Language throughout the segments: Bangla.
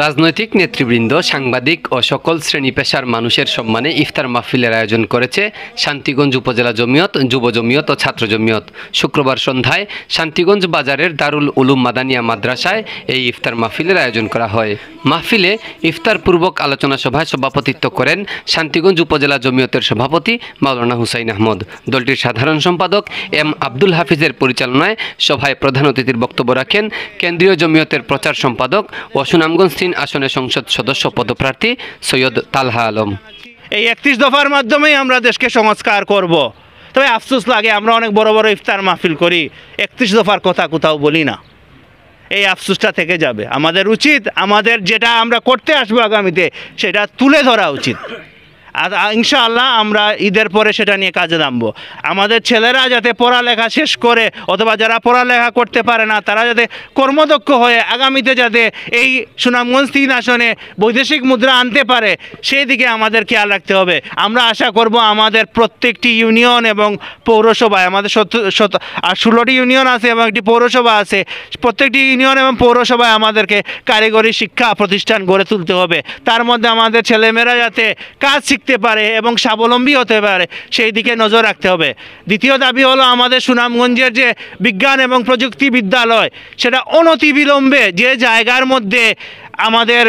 রাজনৈতিক নেতৃবৃন্দ, সাংবাদিক ও সকল শ্রেণী পেশার মানুষের সম্মানে ইফতার মাহফিলের আয়োজন করেছে শান্তিগঞ্জ উপজেলা জমিয়ত, যুব জমিয়ত ও ছাত্র জমিয়ত। শুক্রবার সন্ধ্যায় শান্তিগঞ্জ বাজারের দারুল উলুম মাদানিয়া মাদ্রাসায় এই ইফতার মাহফিলের আয়োজন করা হয়। মাহফিলে ইফতার পূর্বক আলোচনা সভায় সভাপতিত্ব করেন শান্তিগঞ্জ উপজেলা জমিয়তের সভাপতি মাওলানা হুসাইন আহমদ। দলটির সাধারণ সম্পাদক এম আব্দুল হাফিজের পরিচালনায় সভায় প্রধান অতিথির বক্তব্য রাখেন কেন্দ্রীয় জমিয়তের প্রচার সম্পাদক ও সুনামগঞ্জ ৩ আসনের সংসদ সদস্য পদপ্রার্থী সৈয়দ তালহা আলম। এই ৩১ দফার মাধ্যমেই আমরা দেশকে সংস্কার করব। তবে আফসোস লাগে আমরা অনেক বড় বড় ইফতার মাহফিল করি, ৩১ দফার কথা কোথাও বলি না। এই আফসোসটা থেকে যাবে। আমাদের উচিত, আমাদের যেটা আমরা করতে আসবো আগামীতে সেটা তুলে ধরা উচিত। আর ইনশাআল্লাহ আমরা ঈদের পরে সেটা নিয়ে কাজে নামবো। আমাদের ছেলেরা যাতে পড়ালেখা শেষ করে, অথবা যারা পড়ালেখা করতে পারে না তারা যাতে কর্মদক্ষ হয়ে আগামীতে যাতে এই সুনামগঞ্জ ৩ আসনে বৈদেশিক মুদ্রা আনতে পারে, সেই দিকে আমাদের খেয়াল রাখতে হবে। আমরা আশা করব আমাদের প্রত্যেকটি ইউনিয়ন এবং পৌরসভায়, আমাদের 16টি ইউনিয়ন আছে এবং একটি পৌরসভা আছে, প্রত্যেকটি ইউনিয়ন এবং পৌরসভায় আমাদেরকে কারিগরি শিক্ষা প্রতিষ্ঠান গড়ে তুলতে হবে। তার মধ্যে আমাদের ছেলেমেয়েরা যাতে কাজ শিখতে পারে এবং স্বাবলম্বী হতে পারে সেই দিকে নজর রাখতে হবে। দ্বিতীয় দাবি হলো আমাদের সুনামগঞ্জের যে বিজ্ঞান এবং প্রযুক্তি বিদ্যালয়, সেটা অনতিবিলম্বে যে জায়গার মধ্যে আমাদের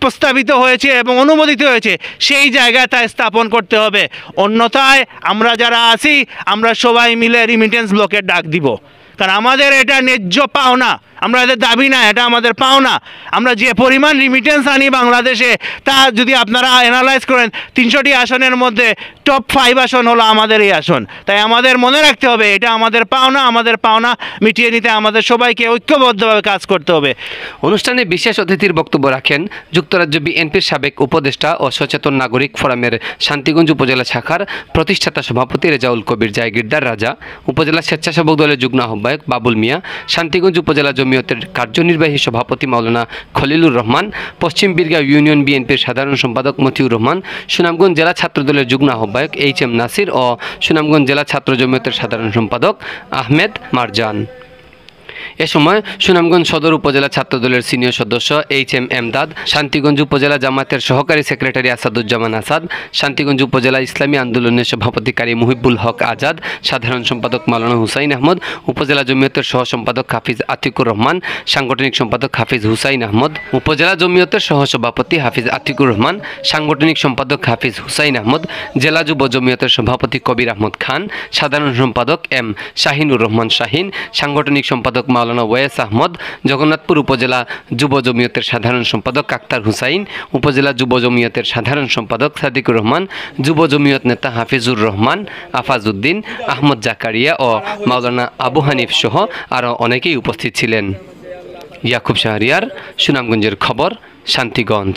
প্রস্তাবিত হয়েছে এবং অনুমোদিত হয়েছে সেই জায়গায় তা স্থাপন করতে হবে। অন্যথায় আমরা যারা আছি আমরা সবাই মিলে রিমিটেন্স ব্লকের ডাক দিব, কারণ আমাদের এটা ন্যায্য পাওনা। আমরা এদের দাবি না, এটা আমাদের পাওনা। আমরা যে পরিমাণ রিমিটেন্স আনি বাংলাদেশে, তা যদি আপনারা অ্যানালাইজ করেন ৩০০টি আসনের মধ্যে টপ 5 আসন হলো আমাদের এই আসন। তাই আমাদের মনে রাখতে হবে এটা আমাদের পাওনা। আমাদের পাওনা মিটিয়ে নিতে আমাদের সবাইকে ঐক্যবদ্ধভাবে কাজ করতে হবে। অনুষ্ঠানে বিশেষ অতিথির বক্তব্য রাখেন যুক্তরাজ্য বিএনপির সাবেক উপদেষ্টা ও সচেতন নাগরিক ফোরামের শান্তিগঞ্জ উপজেলা শাখার প্রতিষ্ঠাতা সভাপতি রেজাউল কবির জায়গিরদার রাজা, উপজেলা স্বেচ্ছাসেবক দলের যুগ্ম আহ্বায়ক বাবুল মিয়া, শান্তিগঞ্জ উপজেলা জমিয়তের কার্যনির্বাহী সভাপতি মাওলানা খলিলুর রহমান, পশ্চিম বীরগাঁও ইউনিয়ন বিএনপির সাধারণ সম্পাদক মতিউর রহমান, সুনামগঞ্জ জেলা ছাত্রদলের যুগ্ম আহ্বায়ক এইচ.এম. নাসির ও সুনামগঞ্জ জেলা ছাত্র জমিয়তের সাধারণ সম্পাদক আহমেদ মারজান। এ সময় সুনামগঞ্জ সদর উপজেলা ছাত্রদলের সিনিয়র সদস্য এইচ.এম. এমদাদ, শান্তিগঞ্জ উপজেলা জামায়াতের সহকারী সেক্রেটারি আসাদুজ্জামান আসাদ, শান্তিগঞ্জ উপজেলা ইসলামী আন্দোলনের সভাপতি কারি মুহিবুল হক আজাদ, সাধারণ সম্পাদক মাওলানা হুসাইন আহমদ, উপজেলা জমিয়তের সহ সম্পাদক হাফিজ আতিকুর রহমান, সাংগঠনিক সম্পাদক হাফিজ হুসাইন আহমদ, উপজেলা জমিয়তের সহ সভাপতি হাফিজ আতিকুর রহমান, সাংগঠনিক সম্পাদক হাফিজ হুসাইন আহমদ, জেলা যুব জমিয়তের সভাপতি কবির আহমদ খান, সাধারণ সম্পাদক এম শাহিনুর রহমান শাহিন, সাংগঠনিক সম্পাদক মাওলানা ওয়েস আহমদ, জগন্নাথপুর উপজেলা যুব জমিয়তের সাধারণ সম্পাদক আক্তার হুসাইন, উপজেলা যুব জমিয়তের সাধারণ সম্পাদক সাদিকুর রহমান, যুব জমিয়ত নেতা হাফিজুর রহমান, আফাজউদ্দিন, আহমদ জাকারিয়া ও মাওলানা আবু হানিফ সহ আরও অনেকেই উপস্থিত ছিলেন। ইয়াকুব শাহরিয়ার, সুনামগঞ্জের খবর, শান্তিগঞ্জ।